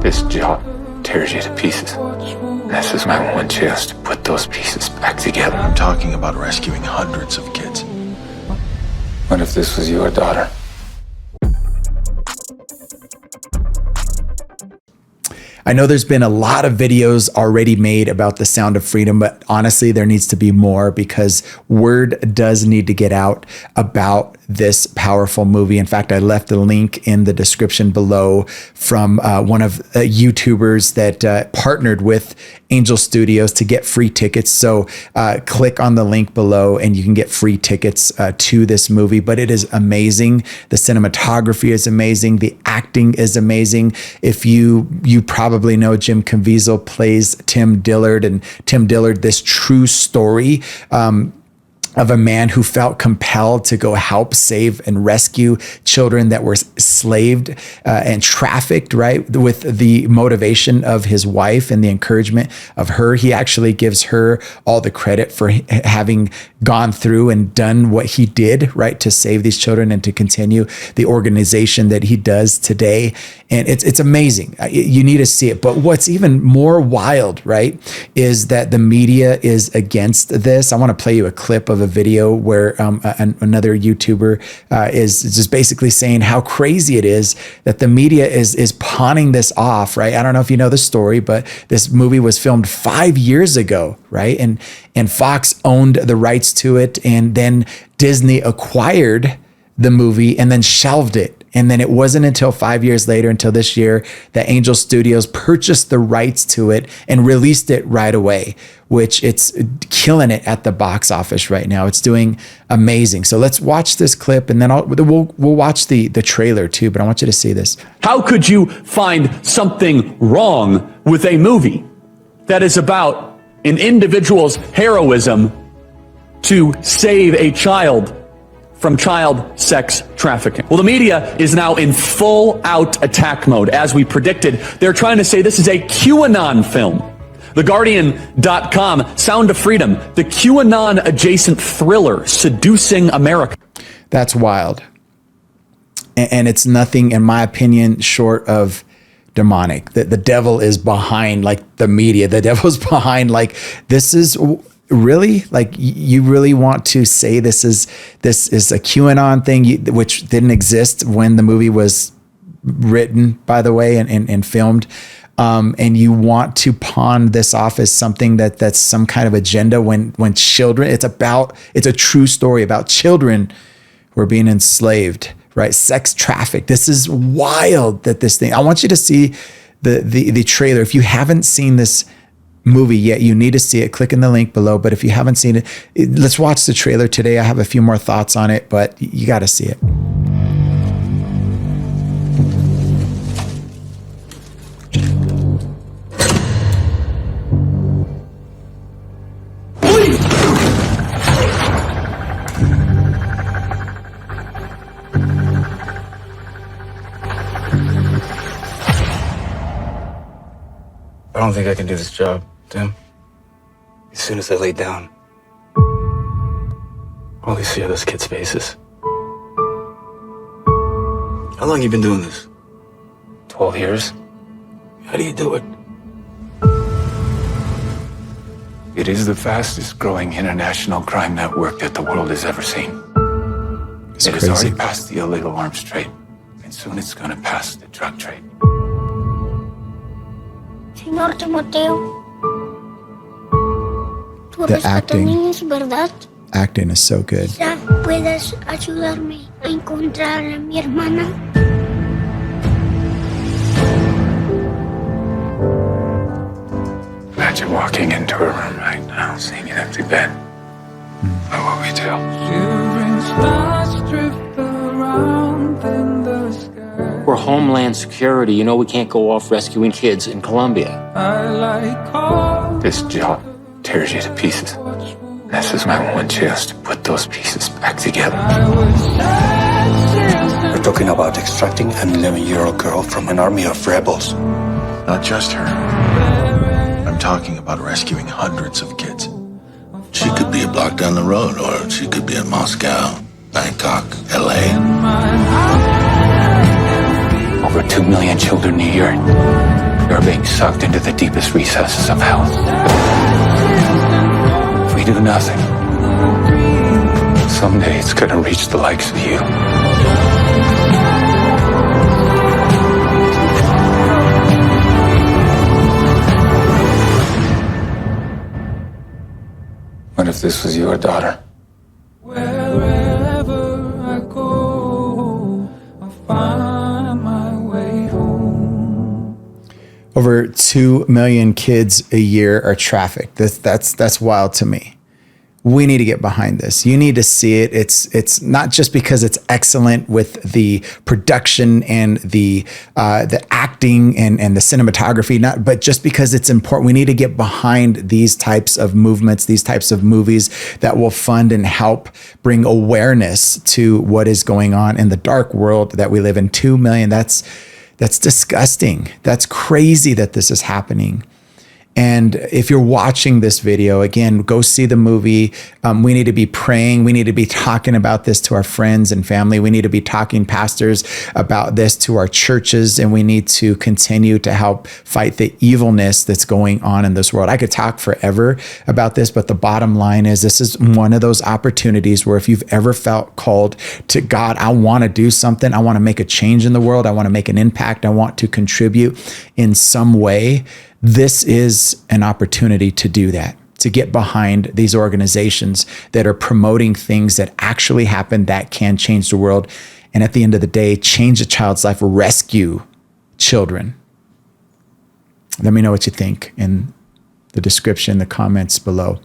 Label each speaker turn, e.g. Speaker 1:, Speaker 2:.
Speaker 1: This job tears you to pieces. This is my one chance to put those pieces back together.
Speaker 2: I'm talking about rescuing hundreds of kids.
Speaker 1: What if this was your daughter?
Speaker 3: I know there's been a lot of videos already made about The Sound of Freedom, but honestly, there needs to be more because word does need to get out about this powerful movie. In fact, I left a link in the description below from one of YouTubers that partnered with Angel Studios to get free tickets. So click on the link below and you can get free tickets to this movie. But it is amazing. The cinematography is amazing. The acting is amazing. If you probably know Jim Caviezel plays Tim Dillard, and Tim Dillard, this true story of a man who felt compelled to go help save and rescue children that were enslaved and trafficked, right? With the motivation of his wife and the encouragement of her. He actually gives her all the credit for having gone through and done what he did, right? To save these children and to continue the organization that he does today. And it's amazing. You need to see it. But what's even more wild, right, is that the media is against this. I want to play you a clip of a video where another YouTuber is just basically saying how crazy it is that the media is pawning this off, right? I don't know if you know the story, but this movie was filmed 5 years ago, right? And Fox owned the rights to it, and then Disney acquired the movie and then shelved it. And then it wasn't until 5 years later, until this year, that Angel Studios purchased the rights to it and released it right away, which it's killing it at the box office right now. It's doing amazing. So let's watch this clip, and then we'll watch the trailer too, but I want you to see this.
Speaker 4: How could you find something wrong with a movie that is about an individual's heroism to save a child from child sex trafficking? Well, the media is now in full-out attack mode. As we predicted, they're trying to say this is a QAnon film. TheGuardian.com, Sound of Freedom, the QAnon-adjacent thriller seducing America.
Speaker 3: That's wild. And it's nothing, in my opinion, short of demonic. The devil is behind, like, the media. The devil's behind, like, this is... Really? Like, you really want to say this is a QAnon thing, which didn't exist when the movie was written, by the way, and filmed, and you want to pawn this off as something that's some kind of agenda when children, it's a true story about children who are being enslaved, right? Sex trafficked. This is wild that this thing, I want you to see the trailer. If you haven't seen this movie yet, you need to see it. Click in the link below. But if you haven't seen it, let's watch the trailer today. I have a few more thoughts on it, but you got to see it.
Speaker 1: I don't think I can do this job, Tim. As soon as I lay down, all I see are those kids' faces.
Speaker 2: How long you been doing this?
Speaker 1: 12 years.
Speaker 2: How do you do it?
Speaker 1: It is the fastest growing international crime network that the world has ever seen.
Speaker 3: It's
Speaker 1: It
Speaker 3: crazy.
Speaker 1: has already passed the illegal arms trade, and soon it's going to pass the drug trade.
Speaker 5: Señor Timoteo, tu
Speaker 3: The
Speaker 5: rescata
Speaker 3: acting.
Speaker 5: niños, ¿verdad?
Speaker 3: Acting is so good.
Speaker 5: Quizá puedas ayudarme a encontrar a mi hermana.
Speaker 1: Imagine walking into a room right now, seeing an empty bed. What will we do?
Speaker 6: We're Homeland Security. You know we can't go off rescuing kids in Colombia.
Speaker 1: This job tears you to pieces. This is my one chance to put those pieces back together.
Speaker 7: We're talking about extracting an 11-year-old girl from an army of rebels.
Speaker 2: Not just her. I'm talking about rescuing hundreds of kids.
Speaker 8: She could be a block down the road, or she could be in Moscow, Bangkok, LA.
Speaker 1: Over 2 million children a year. sucked into the deepest recesses of hell. If we do nothing, someday it's gonna reach the likes of you. What if this was your daughter?
Speaker 9: Wherever I go, I find my way home.
Speaker 3: Over 2 million kids a year are trafficked. That's wild to me. We need to get behind this. You need to see it. It's not just because it's excellent with the production and the acting and the cinematography, but just because it's important. We need to get behind these types of movements, these types of movies that will fund and help bring awareness to what is going on in the dark world that we live in. 2 million. That's disgusting. That's crazy that this is happening. And if you're watching this video, again, go see the movie. We need to be praying. We need to be talking about this to our friends and family. We need to be talking, pastors, about this to our churches. And we need to continue to help fight the evilness that's going on in this world. I could talk forever about this, but the bottom line is this is one of those opportunities where if you've ever felt called to God, I want to do something. I want to make a change in the world. I want to make an impact. I want to contribute in some way. This is an opportunity to do that, to get behind these organizations that are promoting things that actually happen that can change the world. And at the end of the day, change a child's life, rescue children. Let me know what you think in the description, the comments below.